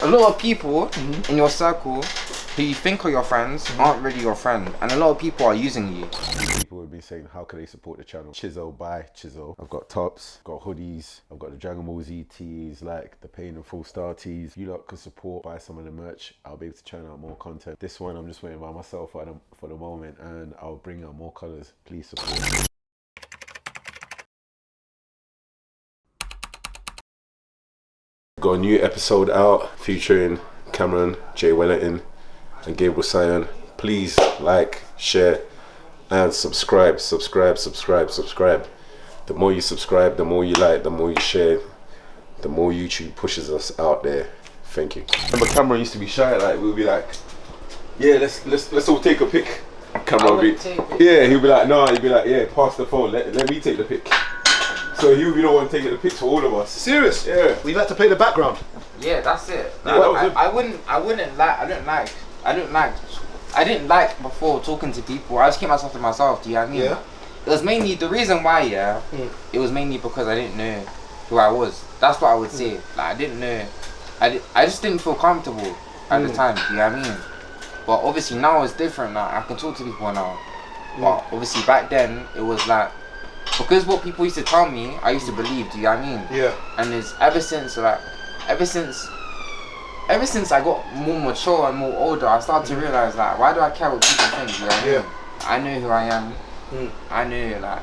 A lot of people in your circle who you think are your friends aren't really your friend, and a lot of people are using you. People would be saying, how can they support the channel? Chiso by Chiso. I've got tops, got hoodies, I've got the Dragon Ball Z tees, like the Pain and Full Star tees. You lot could support, buy some of the merch. I'll be able to churn out more content. This one I'm just waiting by myself for the moment, and I'll bring out more colors. Please support. Got a new episode out featuring Cameron, Jay Wellington and Gabriel Sion. Please like, share and subscribe. The more you subscribe, the more you like, the more you share, the more YouTube pushes us out there. Thank you. Remember Cameron used to be shy, like we'll be like, yeah, let's all take a pic. Cameron would be, yeah, he'll be like, no, he'd be like, yeah, pass the phone, let me take the pic. So he would be the one taking the pics for all of us. Serious? Yeah. We'd like to play the background. Yeah, that's it. Yeah, I didn't like before talking to people. I just keep myself to myself. Do you know what I mean? Yeah. It was mainly the reason why. It was mainly because I didn't know who I was. That's what I would say. Like I didn't know. I just didn't feel comfortable at the time. Do you know what I mean? But obviously now it's different. Now I can talk to people now. But obviously back then it was like, because what people used to tell me, I used to believe. Do you know what I mean? Yeah. And it's ever since I got more mature and more older, I started to realize, like, why do I care what people think? You know what I mean? I know who I am. I know like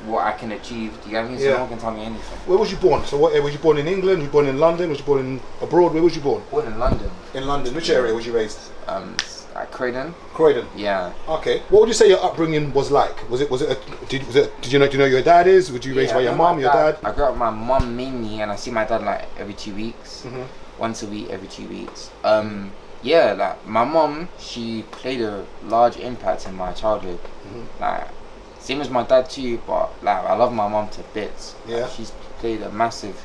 what I can achieve. Do you know what I mean? So no one can tell me anything. Where was you born? So what? Was you born in England? Was you born in London? Was you born in abroad? Where was you born? Born in London. In London. Which area was you raised? Like Croydon. Croydon. Yeah. Okay. What would you say your upbringing was like? Did you know who your dad is? Were you raised by your mum, your dad? I grew up with my mum mainly, and I see my dad like every 2 weeks. Once a week, every 2 weeks. Yeah, like my mum, she played a large impact in my childhood. Like same as my dad too, but like I love my mum to bits. Yeah. Like, she's played a massive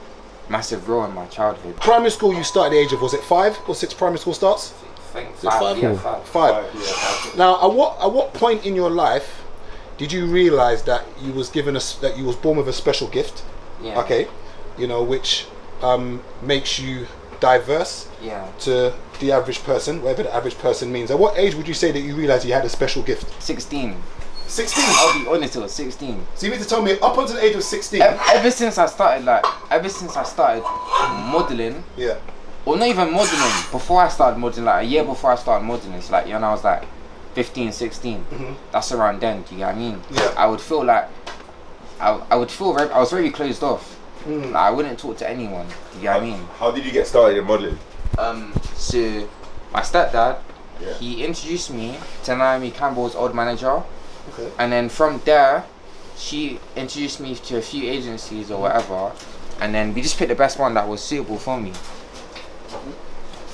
role in my childhood. Primary school, you started at the age of, was it 5 or 6 primary school starts? I think Is it 5? Yeah, 5. Now, at what point in your life did you realize that you was born with a special gift? Yeah. Okay. You know, which makes you diverse to the average person, whatever the average person means. At what age would you say that you realized you had a special gift? 16. 16? I'll be honest, it was 16. So you mean to tell me up until the age of 16? Ever since I started modeling. Yeah. Or not even modeling, before I started modeling, like a year before I started modeling, so like, you know, I was like 15, 16, that's around then, do you know what I mean? Yeah. I would feel like, I was very closed off, like, I wouldn't talk to anyone, do you know what I mean? How did you get started in modeling? So, my stepdad, he introduced me to Naomi Campbell's old manager, and then from there, she introduced me to a few agencies or whatever, and then we just picked the best one that was suitable for me.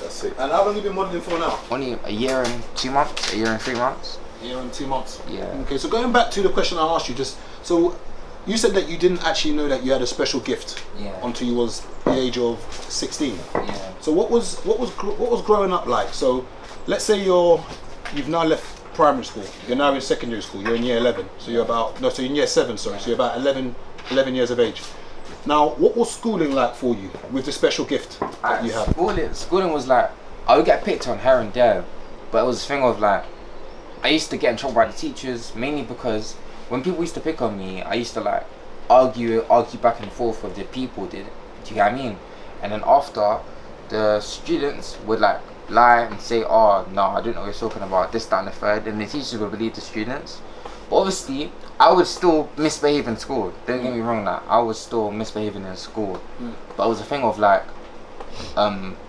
That's it. And how long have you been modelling for now? Only a year and 2 months, a year and 3 months. A year and 2 months. Yeah. Okay, so going back to the question I asked you, so you said that you didn't actually know that you had a special gift until you was the age of 16. Yeah. So what was growing up like? So let's say you've now left primary school. You're now in secondary school. You're in year 11. So you're in year 7. Sorry. So you're about 11 years of age. Now, what was schooling like for you with the special gift that you had? Schooling was like, I would get picked on here and there, but it was a thing of like, I used to get in trouble by the teachers, mainly because when people used to pick on me, I used to like argue back and forth with the people, do you get what I mean? And then after, the students would like lie and say, oh no, I don't know what you're talking about, this, that and the third, and the teachers would believe the students. But obviously, I would still misbehave in school. Don't get me wrong, that I was still misbehaving in school. But it was a thing of like,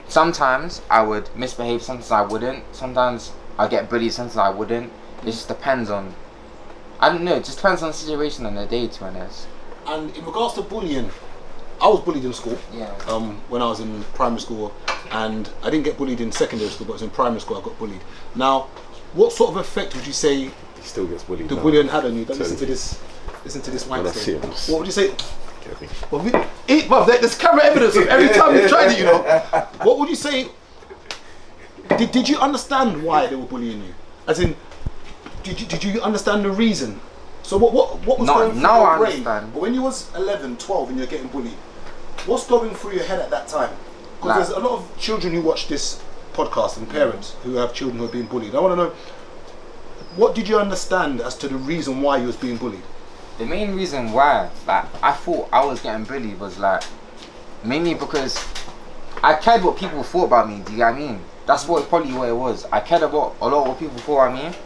sometimes I would misbehave, sometimes I wouldn't. Sometimes I get bullied, sometimes I wouldn't. It just depends on, I don't know, it just depends on the situation and the day, to be honest. And in regards to bullying, I was bullied in school. Yeah. When I was in primary school, and I didn't get bullied in secondary school, but it was in primary school I got bullied. Now, what sort of effect would you say He still gets bullied. the bullying had on you? Don't listen to this wank story. What would you say? Well, there's camera evidence of every time you've tried it, you know. What would you say? Did you understand why they were bullying you? As in, did you understand the reason? So what was going through your brain? But when you was 11, 12 and you're getting bullied, what's going through your head at that time? Because there's a lot of children who watch this podcast and parents who have children who are being bullied. I want to know, what did you understand as to the reason why you was being bullied? The main reason why, like, I thought I was getting bullied was like mainly because I cared what people thought about me. Do you get what I mean? That's probably what it was. I cared about a lot what people thought about me,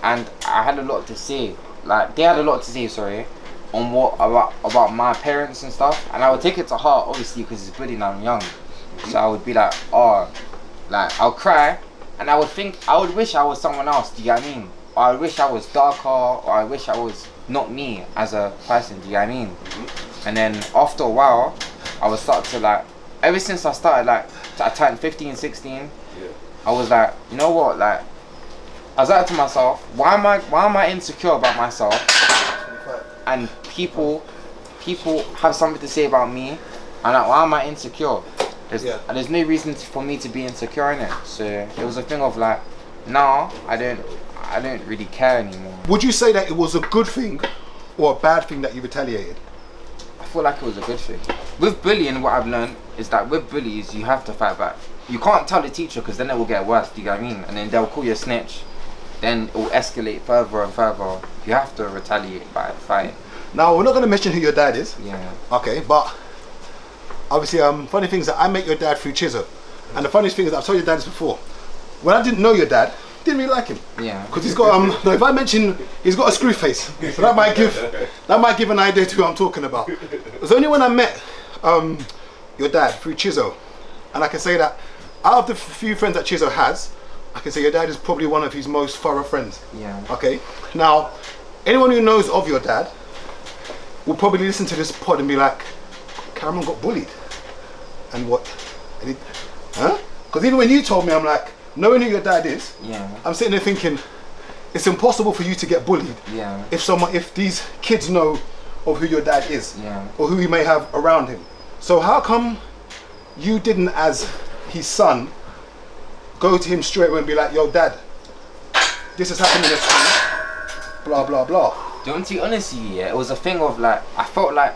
and I had a lot to say. Like, they had a lot to say, sorry, on what about my parents and stuff, and I would take it to heart, obviously, because it's bullying and I'm young. So I would be like, oh, like, I'll cry, and I would wish I was someone else. Do you get what I mean? Or I wish I was darker, or I wish I was not me as a person. Do you get what I mean? And then after a while, I would start to like, ever since I started, like, I turned 15, 16, I was like, you know what, like, I was like to myself, why am I insecure about myself? And people have something to say about me, and like, why am I insecure? There's no reason for me to be insecure in it. So it was a thing of like, now I don't really care anymore. Would you say that it was a good thing or a bad thing that you retaliated? I feel like it was a good thing. With bullying, what I've learned is that with bullies, you have to fight back. You can't tell the teacher, because then it will get worse. Do you get what I mean? And then they'll call you a snitch. Then it will escalate further and further. You have to retaliate by fighting. Now, we're not going to mention who your dad is. Yeah. Okay, but obviously, funny thing is that I met your dad through Chiso. And the funniest thing is, I've told your dad this before. When I didn't know your dad, didn't really like him. Yeah. Because he's got if I mention, he's got a screw face, so that might give an idea to who I'm talking about. It was only when I met your dad through Chiso, and I can say that out of the few friends that Chiso has, I can say your dad is probably one of his most thorough friends. Yeah. Okay. Now, anyone who knows of your dad will probably listen to this pod and be like, Cameron got bullied, and what? Huh? Because even when you told me, I'm like, knowing who your dad is, I'm sitting there thinking, it's impossible for you to get bullied if these kids know of who your dad is, or who he may have around him. So how come you didn't, as his son, go to him straight away and be like, yo dad, this is happening at school, blah blah blah? Don't you honestly, it was a thing of like, I felt like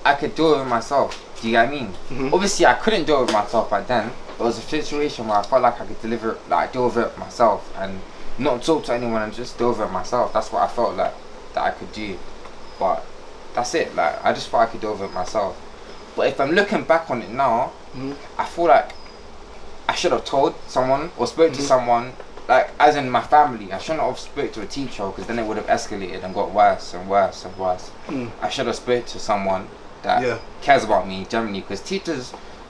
I could do it with myself. Do you get what I mean? Mm-hmm. Obviously I couldn't do it with myself back then. It was a situation where I felt like I could deal with it myself and not talk to anyone and just deal with it myself. That's what I felt like that I could do. But that's it, like, I just thought I could deal with it myself. But if I'm looking back on it now, I feel like I should have told someone or spoke to someone, like, as in my family. I shouldn't have spoke to a teacher, because then it would have escalated and got worse and worse and worse. I should have spoke to someone that cares about me generally, because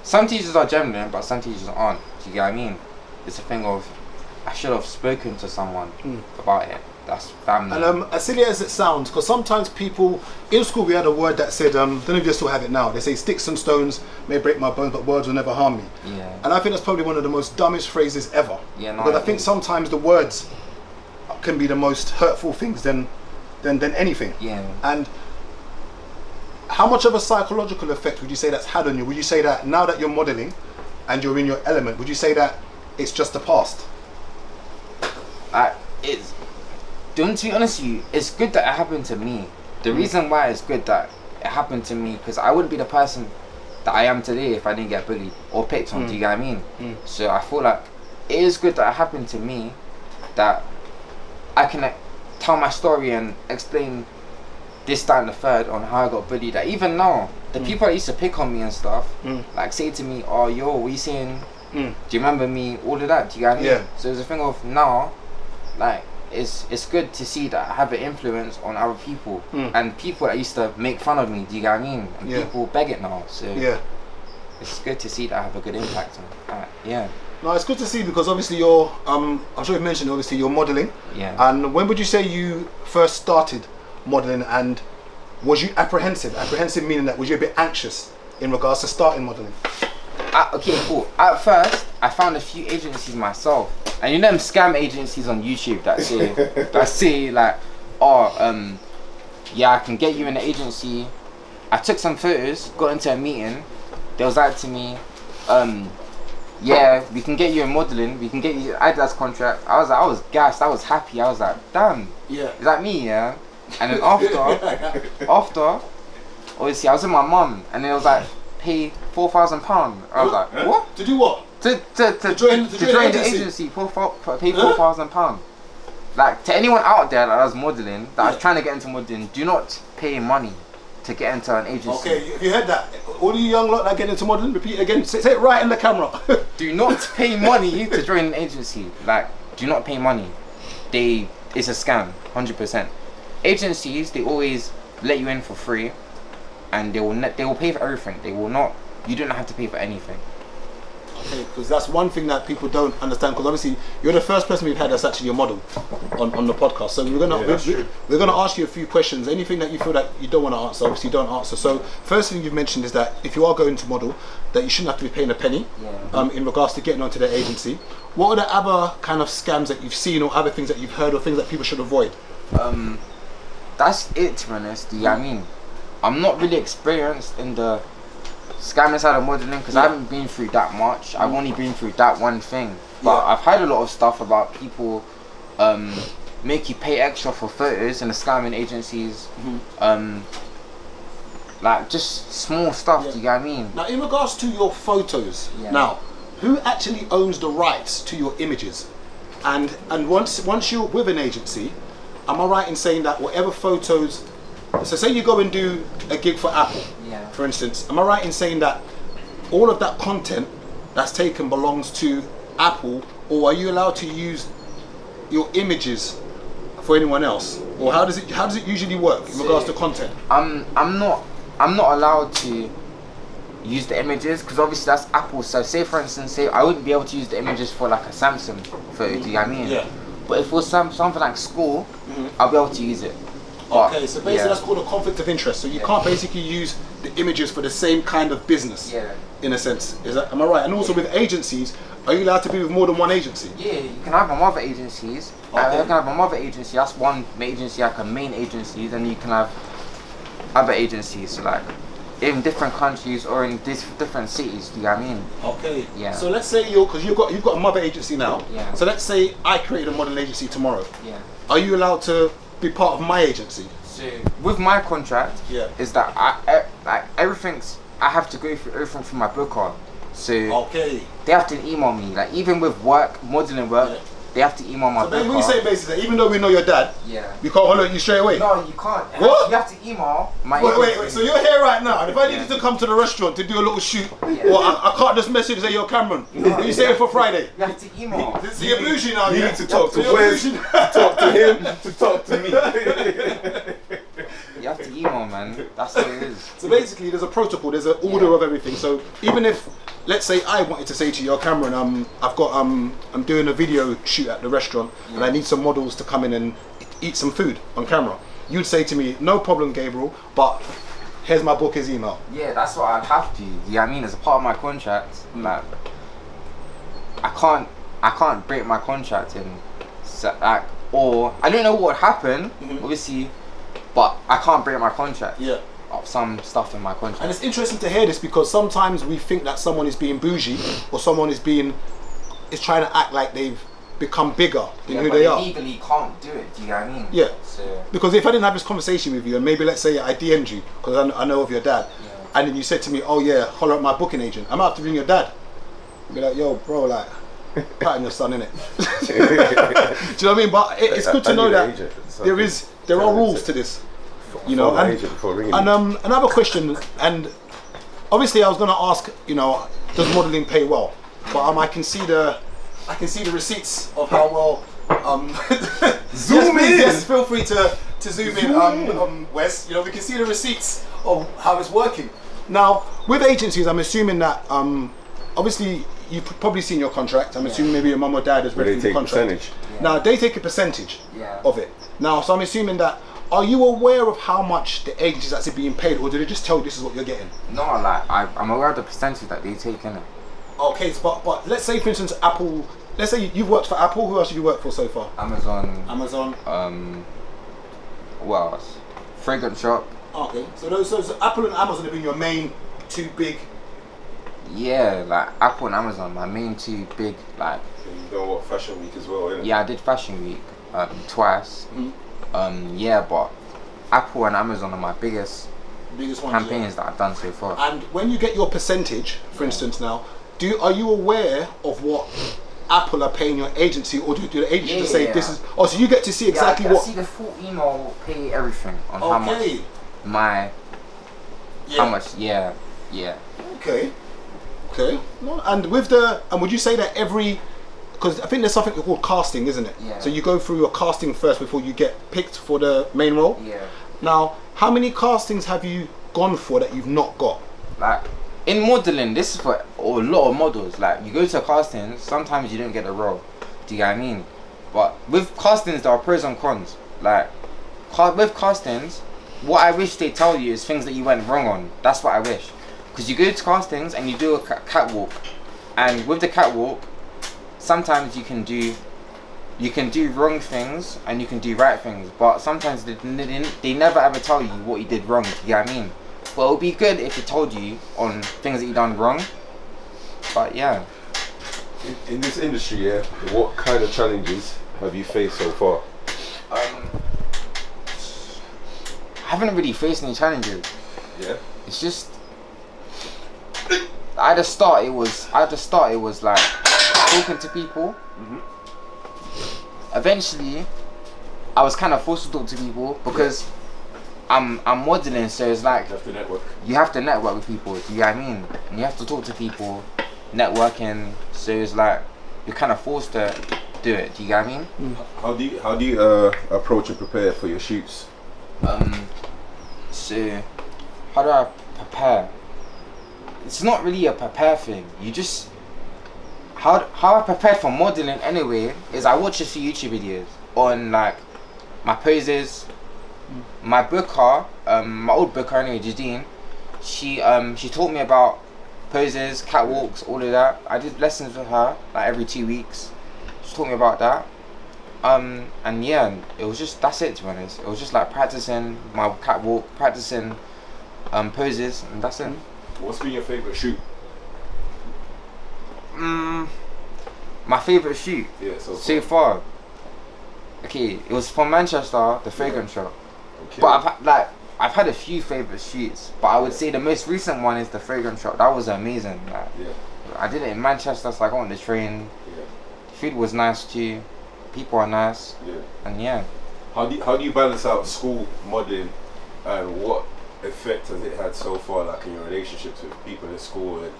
some teachers are genuine, but some teachers aren't. Do you get what I mean? It's a thing of, I should have spoken to someone about it. That's family. And as silly as it sounds, because sometimes people, in school we had a word that said, don't know if you still have it now, they say sticks and stones may break my bones, but words will never harm me. Yeah. And I think that's probably one of the most dumbest phrases ever. Yeah, no, because I think sometimes the words can be the most hurtful things than anything. Yeah. And how much of a psychological effect would you say that's had on you? Would you say that now that you're modelling and you're in your element, would you say that it's just the past? To be honest with you, it's good that it happened to me. The reason why it's good that it happened to me, because I wouldn't be the person that I am today if I didn't get bullied or picked on. Do you get what I mean? So I feel like it is good that it happened to me, that I can tell my story and explain this, that and the third on how I got bullied. That even now, the people that used to pick on me and stuff, like say to me, oh yo, what are you saying? Do you remember me? All of that, do you get what I mean? Yeah. So it's a thing of now, like, it's good to see that I have an influence on other people, and people that used to make fun of me, do you get what I mean? And people beg it now, so it's good to see that I have a good impact on that. No, it's good to see, because obviously you're, I'm sure you've mentioned, obviously you're modelling. Yeah. And when would you say you first started modelling, and was you apprehensive? Apprehensive meaning that, was you a bit anxious in regards to starting modelling? Okay, cool. At first, I found a few agencies myself, and you know them scam agencies on YouTube that say like, oh, yeah, I can get you in an agency. I took some photos, got into a meeting. They was like to me, yeah, we can get you in modelling. We can get you Adidas contract. I was gassed. I was happy. I was like, damn. Yeah. Is that me? Yeah. And then after, obviously, I was with my mum, and then it was like, pay £4,000. I was like, what? To do what? To join the agency, pay £4,000. Like, to anyone out there that does modelling, that is trying to get into modelling, do not pay money to get into an agency. Okay, have you heard that? All you young lot that get into modelling, repeat it again. Say it right in the camera. Do not pay money to join an agency. Like, do not pay money. It's a scam, 100%. Agencies, they always let you in for free, and they will pay for everything. They will not. You don't have to pay for anything. Okay, because that's one thing that people don't understand. Because obviously, you're the first person we've had that's actually a model on the podcast. So we're gonna ask you a few questions. Anything that you feel that you don't want to answer, obviously don't answer. So first thing you've mentioned is that if you are going to model, that you shouldn't have to be paying a penny. In regards to getting onto the agency. What are the other kind of scams that you've seen, or other things that you've heard, or things that people should avoid? That's it, to be honest. I mean, I'm not really experienced in the scamming side of modelling because I haven't been through that much. I've only been through that one thing. But I've heard a lot of stuff about people make you pay extra for photos in the scamming agencies. Like just small stuff, do you get what I mean? Now in regards to your photos, now, who actually owns the rights to your images? And once you're with an agency, am I right in saying that whatever photos, so say you go and do a gig for Apple, for instance, am I right in saying that all of that content that's taken belongs to Apple, or are you allowed to use your images for anyone else? Or how does it usually work in regards to content? I'm not allowed to use the images because obviously that's Apple. So say for instance, I wouldn't be able to use the images for like a Samsung photo, do you know what I mean? But if it was something like school, I'll be able to use it. But, okay, so basically that's called a conflict of interest. So you can't basically use the images for the same kind of business, in a sense. Am I right? And also with agencies, are you allowed to be with more than one agency? Yeah, you can have them other agencies. You can have them other agency. That's one agency, like a main agency. Then you can have other agencies, so like in different countries or in different cities. Do you know what I mean? Okay. Yeah. So let's say because you've got a mother agency now. Yeah. So let's say I created a modeling agency tomorrow. Yeah. Are you allowed to be part of my agency? So with my contract, is that I have to go through everything from my booker. So they have to email me. Like even with work, modeling work, they have to email my booker. So when you say basically, even though we know your dad, we can't follow you straight away. No, you can't. What? You have to email my. Wait. So you're here right now, and if I need you to come to the restaurant to do a little shoot, or I can't just message and say, "Yo, Cameron, what are you saying for Friday?" You have to email. So you're bougie now. You need to talk to Wes, to talk to him, to talk to me. You have to email, man. That's what it is. So basically, there's a protocol, there's an order of everything. So even if, let's say, I wanted to say to you, Cameron, I'm doing a video shoot at the restaurant, and I need some models to come in and eat some food on camera. You'd say to me, no problem, Gabriel, but here's my booker's email. Yeah, that's what I'd have to. You know what I mean? As a part of my contract, like, I can't break my contract or I don't know what would happen, obviously. But I can't break my contract. Of some stuff in my contract. And it's interesting to hear this because sometimes we think that someone is being bougie or someone is trying to act like they've become bigger than who they are. Legally can't do it. Do you know what I mean? Yeah. So. Because if I didn't have this conversation with you, and maybe let's say I DM'd you because I know of your dad, and then you said to me, "Oh yeah, holler at my booking agent," I'm gonna have to ring your dad. Be like, "Yo, bro, like, patting your son, innit?" Do you know what I mean? But it's good to know that there are rules to this. You know, and another question, and obviously I was going to ask, you know, does modelling pay well? But I can see the receipts of how well. Zoom in. Yes, feel free to zoom in, Wes. You know, we can see the receipts of how it's working. Now, with agencies, I'm assuming that obviously you've probably seen your contract. I'm assuming maybe your mum or dad has read through the contract. Percentage. Now they take a percentage of it. Now, so I'm assuming that. Are you aware of how much the agency is actually being paid, or did they just tell you this is what you're getting? No, like I'm aware of the percentage that they take in it. Okay, so, but let's say for instance Apple. Let's say you've worked for Apple. Who else have you worked for so far? Amazon. What else? Fragrance shop. Okay, so Apple and Amazon have been your main two big. Yeah, like Apple and Amazon, my main two big like. So you know what, Fashion Week as well, innit? Yeah, I did Fashion Week twice. Yeah, but Apple and Amazon are my biggest Biggest ones, campaigns that I've done so far. And when you get your percentage, for instance, now, are you aware of what Apple are paying your agency, or do the agency say this is? Oh, so you get to see exactly what? I see the full email, pay everything on how much how much. Yeah. Okay. No, and would you say that because I think there's something called casting, isn't it? Yeah. So you go through a casting first before you get picked for the main role. Yeah. Now, how many castings have you gone for that you've not got? Like in modeling, this is for a lot of models. Like you go to castings, sometimes you don't get the role. Do you get what I mean? But with castings, there are pros and cons. Like with castings, what I wish they tell you is things that you went wrong on. That's what I wish. Because you go to castings and you do a catwalk, and with the catwalk, sometimes you can do wrong things and you can do right things, but sometimes they never ever tell you what you did wrong. Do you get what I mean? But it would be good if they told you on things that you done wrong. But yeah. In this industry, what kind of challenges have you faced so far? I haven't really faced any challenges. Yeah. It's just at the start it was like talking to people. Eventually I was kind of forced to talk to people because I'm modeling, so it's like you have to network with people. Do you know what I mean? And you have to talk to people, networking, so it's like you're kind of forced to do it. Do you get what I mean? How do you approach and prepare for your shoots? So how do I prepare? It's not really a prepare thing. You just how I prepared for modeling anyway is I watch a few YouTube videos on like my poses. My booker, my old booker anyway, Jadine, she taught me about poses, catwalks, all of that. I did lessons with her like every 2 weeks. She taught me about that. And yeah, it was just, that's it, to be honest. It was just like practicing my catwalk, practicing poses, and that's it. What's been your favourite shoot? My favourite shoot so far. Okay, it was from Manchester, the fragrance shop. Okay. But I've had a few favourite shoots, but I would say the most recent one is the fragrance shop. That was amazing. Like, I did it in Manchester, so I got on the train. Food was nice too. People are nice. And yeah. How do you balance out school modelling, and what effect has it had so far, like in your relationships with people in school and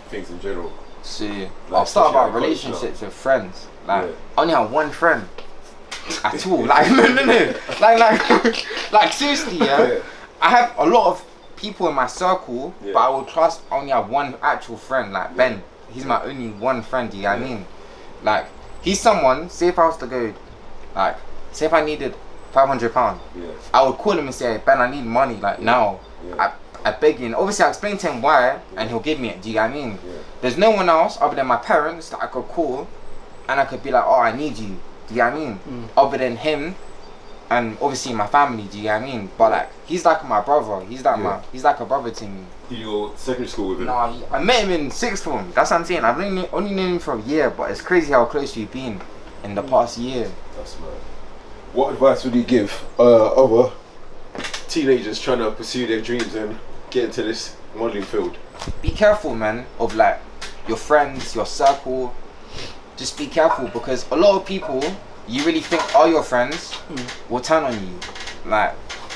things in general? See, I'll start about relationships with friends. Like I only have one friend at all. Like no. Like seriously, I have a lot of people in my circle, but I would trust only have one actual friend, like Ben. He's my only one friend, do you know what I mean? Like he's someone, say if I was to go, like say if I needed £500, I would call him and say, Ben, I need money like now. I beg you, and obviously I explain to him why, and he'll give me it. Do you get what I mean? There's no one else other than my parents that I could call, and I could be like, oh, I need you. Do you get what I mean? Other than him, and obviously my family. Do you get what I mean? But like, he's like my brother. He's like he's like a brother to me. Did you go secondary school with him? No, I met him in sixth form. That's what I'm saying. I've only known him for a year, but it's crazy how close we've been in the past year. That's mad. What advice would you give other teenagers trying to pursue their dreams and get into this modelling field? Be careful, man, of like your friends, your circle. Just be careful, because a lot of people you really think are your friends will turn on you. Like,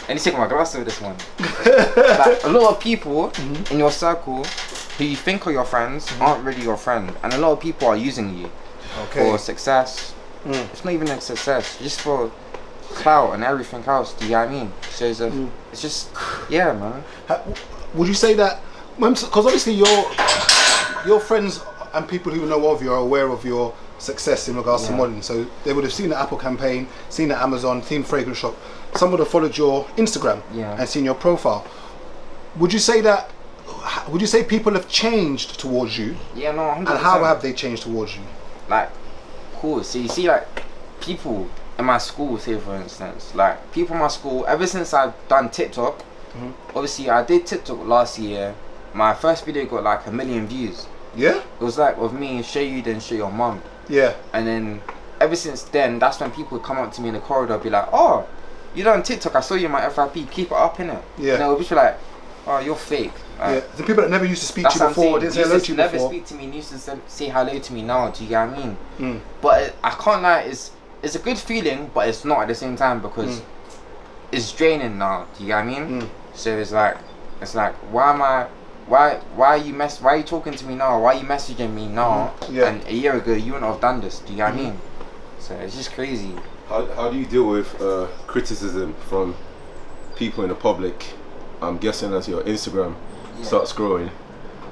let me take my glass over this one. Like, a lot of people in your circle who you think are your friends aren't really your friend, and a lot of people are using you for success. It's not even a success, just for clout and everything else. Do you know what I mean? So it's just man. Would you say that, because obviously your friends and people who know of you are aware of your success in regards to modelling, so they would have seen the Apple campaign, seen the Amazon, seen Fragrance Shop. Some would have followed your Instagram and seen your profile. Would you say people have changed towards you? Yeah, no, 100%. And how have they changed towards you? Like, cool. So you see, like, people in my school, say for instance, like people in my school, ever since I've done TikTok, obviously I did TikTok last year. My first video got like 1 million views. Yeah? It was like with me, show you, then show your mum. Yeah. And then ever since then, that's when people would come up to me in the corridor, be like, oh, you done TikTok, I saw you in my FIP, keep it up, innit? Yeah. And they would be like, oh, you're fake. Yeah, the people that never used to speak to you That's what before, I'm didn't say saying. hello Used to you never before. speak to me and used to say hello to me now. Do you get what I mean? Mm. But I can't lie. It's a good feeling, but it's not at the same time because it's draining now. Do you get what I mean? So it's like why are you talking to me now? Why are you messaging me now? Yeah. And a year ago you wouldn't have done this. Do you get what I mean? So it's just crazy. How do you deal with criticism from people in the public? I'm guessing as your Instagram starts growing,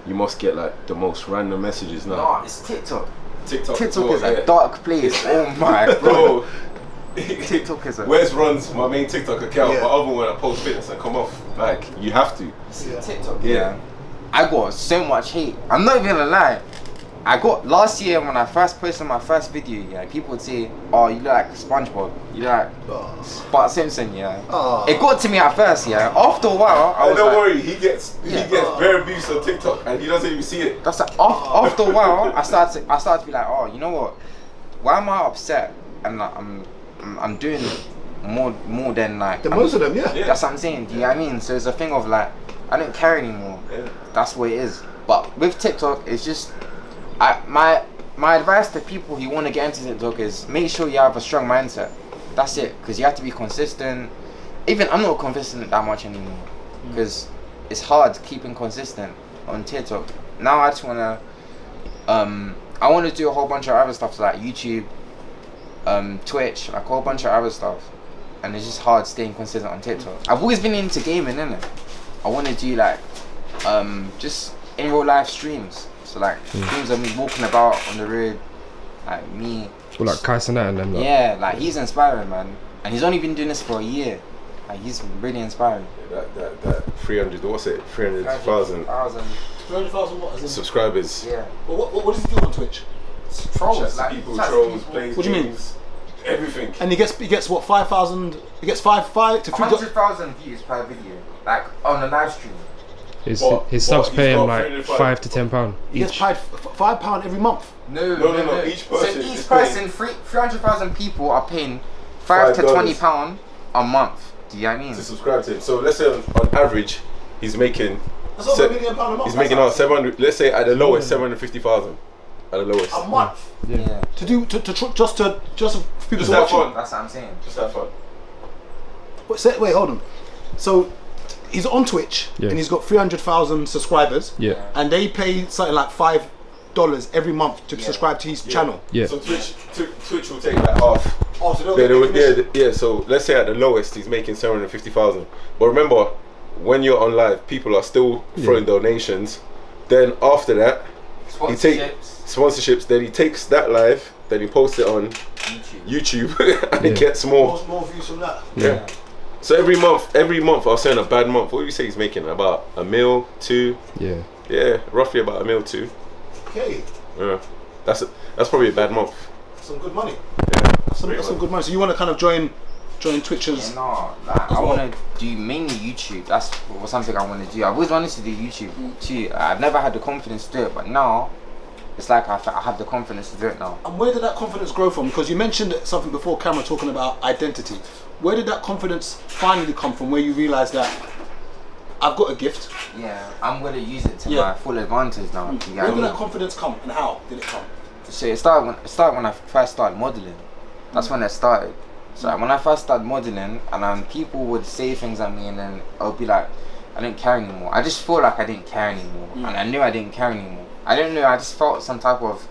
you must get like the most random messages now. No, it's TikTok. TikTok Is a dark place. Oh my bro. TikTok is a. Wes runs my main TikTok account, Yeah. but other when I post fitness and come off, like you have to. Yeah. TikTok. Yeah. I got so much hate. I'm not even gonna lie. I got last year when I first posted my first video. Yeah, people would say, "Oh, you look like SpongeBob. You look like Bart Simpson." Yeah. It got to me at first. Yeah. After a while, I was don't like, worry, he gets bare abuse on TikTok and he doesn't even see it. That's like, after a while, I started to be like, oh, you know what? Why am I upset? And like, I'm doing more than like. Most of them, yeah. That's what I'm saying. Do you know what I mean? So it's a thing of like, I don't care anymore. Yeah. That's what it is. But with TikTok, it's just, my advice to people who want to get into TikTok is make sure you have a strong mindset. That's it, because you have to be consistent. Even I'm not consistent that much anymore, because it's hard keeping consistent on TikTok. Now I just wanna, I want to do a whole bunch of other stuff, so like YouTube, Twitch, like a whole bunch of other stuff, and it's just hard staying consistent on TikTok. I've always been into gaming, innit? I want to do like, just in real life streams. So like streams of me walking about on the road, like me. Well, like ChisoLifts and them. Like. Yeah, like he's inspiring, man, and he's only been doing this for a year. Like he's really inspiring. That 300, what's it? 300,000 300,000 what? subscribers. Yeah. Well, what does he do on Twitch? Trolls, Like people, trolls, plays What do you mean? games, everything. And he gets what, 5,000? He gets 5 to 3. 100,000 views per video, like on a live stream. His subs pay him like £5 to £10 He gets each. paid £5 every month. No. Each person. So each is person, 300,000 people are paying £5 to £20 a month. Do you know what I mean? to subscribe to him. So let's say on average, he's making. That's over £1 million a month. He's making out 700. Let's say at the lowest 750,000. At the lowest. A month. Yeah. To do just for people Just to have watch fun. him. That's what I'm saying. Just have fun. Wait, hold on. So he's on Twitch and he's got 300,000 subscribers. Yeah. And they pay something like $5 every month to subscribe to his channel. Yeah. So Twitch will take like half. Oh, so Yeah. So let's say at the lowest he's making 750,000. But remember, when you're on live, people are still throwing donations. Then after that, he takes sponsorships. Then he takes that live. Then he posts it on YouTube, and he gets more. More views from that. Yeah. So every month, I was saying a bad month. What do you say he's making? About $1 million, $2 million? Yeah, roughly about $1 million, $2 million. Okay. Yeah, that's probably a bad month. Some good money. Yeah, That's some good money. So you want to kind of join Twitch's? Yeah, no, like, I want to do mainly YouTube. That's something I want to do. I've always wanted to do YouTube too. I've never had the confidence to do it, but now it's like I have the confidence to do it now. And where did that confidence grow from? Because you mentioned something before camera talking about identity. Where did that confidence finally come from? Where you realised that I've got a gift. Yeah, I'm gonna use it to my full advantage now. You get Where what I did mean? that confidence come and how did it come? So it started when I first started modeling. That's when it started. So like, when I first started modeling, and people would say things at me, and then I would be like, I didn't care anymore. I just feel like I didn't care anymore, and I knew I didn't care anymore. I don't know. I just felt some type of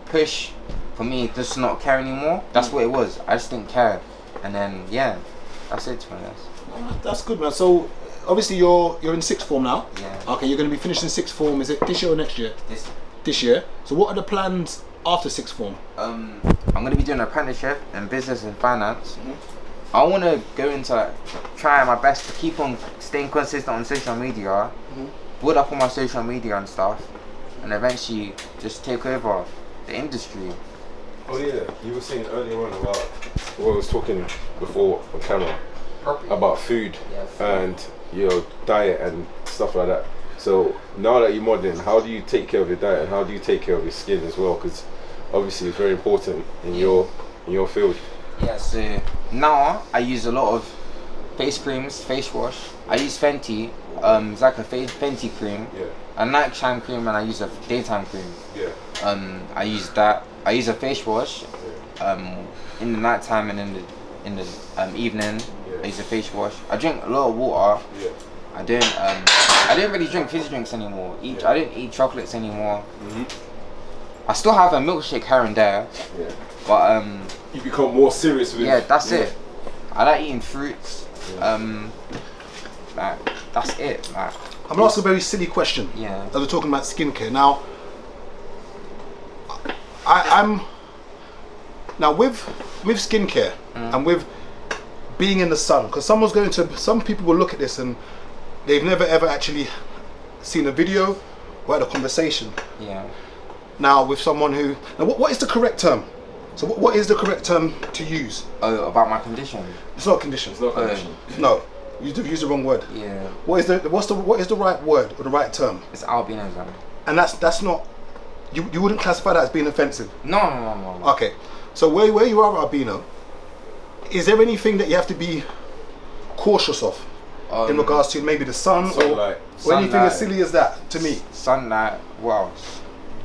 push for me just to not care anymore. That's what it was. I just didn't care, and then that's it. To be honest. That's good, man. So obviously you're in sixth form now. Yeah. Okay, you're going to be finishing sixth form. Is it this year or next year? This year. So what are the plans after sixth form? I'm gonna be doing an apprenticeship in business and finance. I want to go into trying my best to keep on staying consistent on social media, build up on my social media and stuff, and eventually just take over the industry. Oh yeah, you were saying earlier on about what I was talking before on camera about food and your diet and stuff like that. So now that you're modeling, how do you take care of your diet and how do you take care of your skin as well? Because obviously it's very important in your field. Yeah, so now I use a lot of face creams, face wash. I use Fenty. It's like a Fenty cream. Yeah. A nighttime cream, and I use a daytime cream. Yeah. I use that. I use a face wash. In the nighttime and in the evening. Yeah. I use a face wash. I drink a lot of water. Yeah. I don't really drink fizzy drinks anymore. I don't eat chocolates anymore. I still have a milkshake here and there. Yeah. But you become more serious with. Yeah, that's it. I like eating fruits. Yeah. Like that's it. Like, I'm gonna ask a very silly question. Yeah. As we're talking about skincare now, I'm now with skincare and with being in the sun, because some people will look at this and they've never ever actually seen a video or had a conversation. Yeah. Now with someone who, now what is the correct term? So what is the correct term to use? Oh, about my condition. It's not a condition. It's not a condition. No, you used the wrong word. Yeah. What is the right word or the right term? It's albinism. And that's not, you wouldn't classify that as being offensive. No. Okay, so where you are albino, is there anything that you have to be cautious of in regards to maybe the sun Sunlight. or anything as silly as that to me? Sunlight. Well,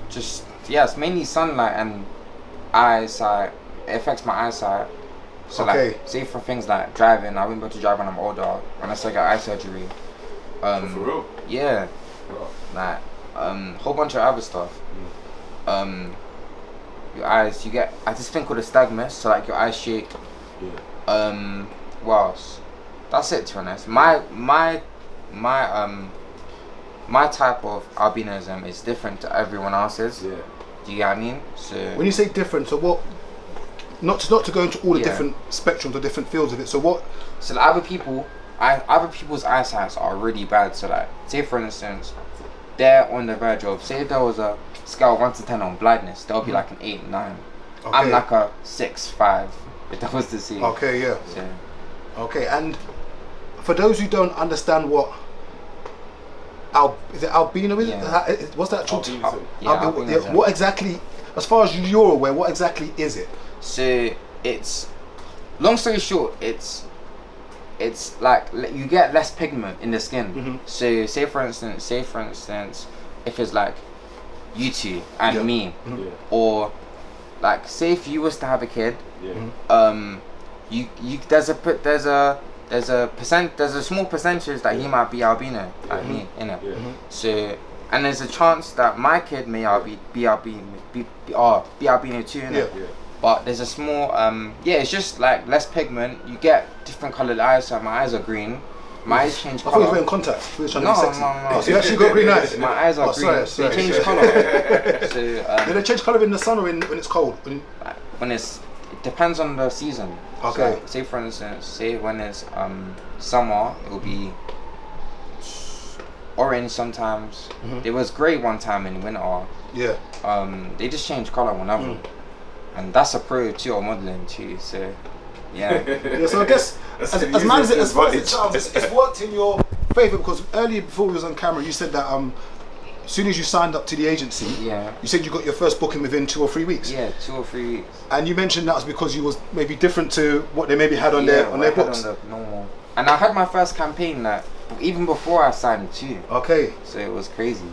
just it's mainly sunlight and eyesight. It affects my eyesight. So Okay. like, say for things like driving, I won't be able to drive when I'm older unless I get eye surgery. For real? Yeah. Wow. Like whole bunch of other stuff. Your eyes, you get this thing called a stagmus, so like your eyes shake. Yeah. What else? That's it, to be honest. My type of albinism is different to everyone else's. Yeah. Do you get what I mean? So When you say different, so what? Not to go into all the Yeah. different spectrums or different fields of it. So what? So like, other people's eyesight are really bad. So like, say for instance, they're on the verge of, say if there was a scale of 1 to 10 on blindness, they'll be like an 8, 9. Okay. I'm like a 6, 5. If that was to see. Okay, yeah. So, Okay, and for those who don't understand what is it albino is? Yeah. What's that called? Albinism. Yeah, Albino- albinism. what exactly, as far as you're aware, what exactly is it? So it's, long story short, it's like you get less pigment in the skin. So say for instance, if it's like you two and Yeah. me, Yeah. or like say if you was to have a kid, Yeah. there's a small percentage that he might be albino, like me, innit? Yeah. So, and there's a chance that my kid may be albino too, innit? Yeah. Yeah. But there's a small, it's just like less pigment. You get different colored eyes. So my eyes are green. My eyes change I thought you were color. wearing contacts. You were trying No, to be sexy. no. Oh, so you actually got green eyes. My eyes are green. Sorry. They change color. So Do they change colour in the sun or when it's cold? when it depends on the season. Okay. So, say for instance, when it's summer, it will be orange sometimes. It was grey one time in winter. Yeah. They just change color whenever, and that's a pro too, or modeling too. So yeah. Yeah, so I guess as mad as it sounds, it's worked in your favour, because earlier before we was on camera, you said that as soon as you signed up to the agency, Yeah. you said you got your first booking within 2 or 3 weeks. Yeah, 2 or 3 weeks. And you mentioned that was because you was maybe different to what they maybe had on their what I had books. on the normal. And I had my first campaign that even before I signed too. Okay. So it was crazy.